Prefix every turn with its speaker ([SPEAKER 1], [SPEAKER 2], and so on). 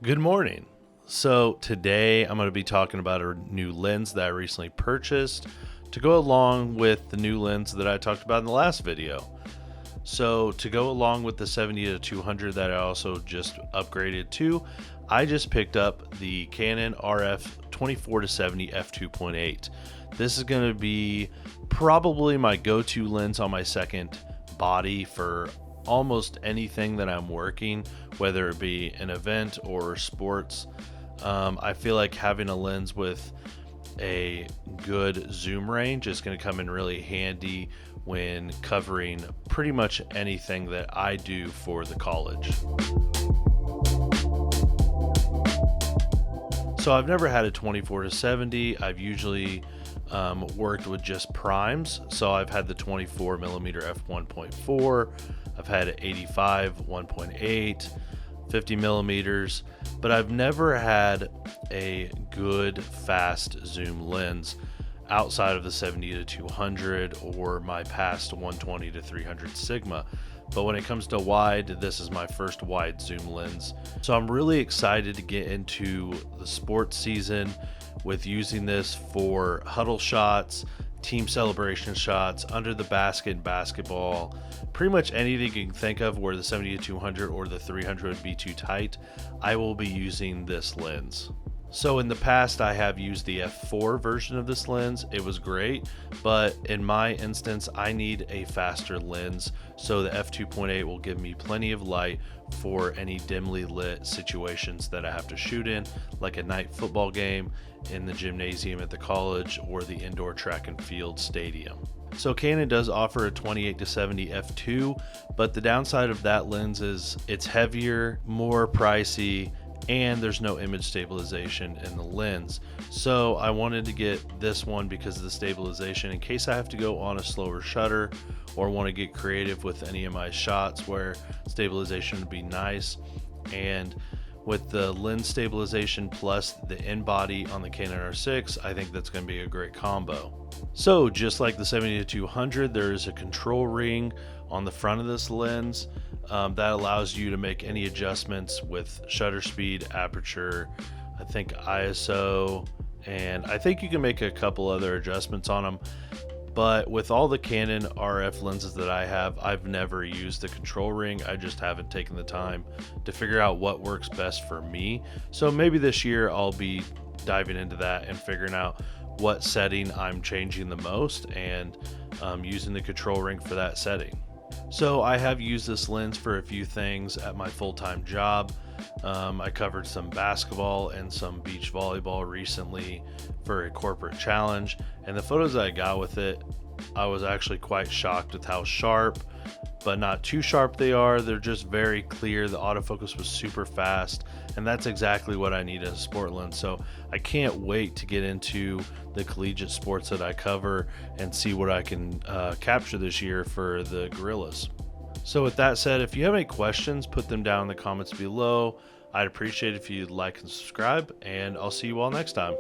[SPEAKER 1] Good morning. So today I'm going to be talking about a new lens that I recently purchased to go along with the new lens that I talked about in the last video. So to go along with the 70-200 that I also just upgraded to, I just picked up the Canon Rf 24-70 f2.8. This is going to be probably my go-to lens on my second body for almost anything that I'm working, whether it be an event or sports. I feel like having a lens with a good zoom range is going to come in really handy when covering pretty much anything that I do for the college. So I've never had a 24-70. I've usually worked with just primes. So I've had the 24mm f1.4, I've had 85 1.8, 50 millimeters, but I've never had a good fast zoom lens outside of the 70-200 or my past 120-300 Sigma. But when it comes to wide, this is my first wide zoom lens. So I'm really excited to get into the sports season with using this for huddle shots, team celebration shots, under the basket in basketball, pretty much anything you can think of where the 70-200 or the 300 would be too tight. I will be using this lens. So in the past, I have used the f4 version of this lens. It was great, but in my instance, I need a faster lens. So the f2.8 will give me plenty of light for any dimly lit situations that I have to shoot in, like a night football game, in the gymnasium at the college, or the indoor track and field stadium. So Canon does offer a 28-70 f2, but the downside of that lens is it's heavier, more pricey, and there's no image stabilization in the lens. So I wanted to get this one because of the stabilization in case I have to go on a slower shutter or want to get creative with any of my shots where stabilization would be nice. And with the lens stabilization plus the in-body on the Canon R6, I think that's going to be a great combo. So just like the 70-200, there is a control ring on the front of this lens that allows you to make any adjustments with shutter speed, aperture, I think ISO, and I think you can make a couple other adjustments on them. But with all the Canon RF lenses that I have, I've never used the control ring. I just haven't taken the time to figure out what works best for me. So maybe this year I'll be diving into that and figuring out what setting I'm changing the most and using the control ring for that setting. So I have used this lens for a few things at my full-time job. I covered some basketball and some beach volleyball recently for a corporate challenge, and the photos that I got with it, I was actually quite shocked with how sharp, but not too sharp they are. They're just very clear. The autofocus was super fast, and that's exactly what I need in a sport lens. So I can't wait to get into the collegiate sports that I cover and see what I can capture this year for the Gorillas. So with that said, if you have any questions, put them down in the comments below. I'd appreciate it if you'd like and subscribe, and I'll see you all next time.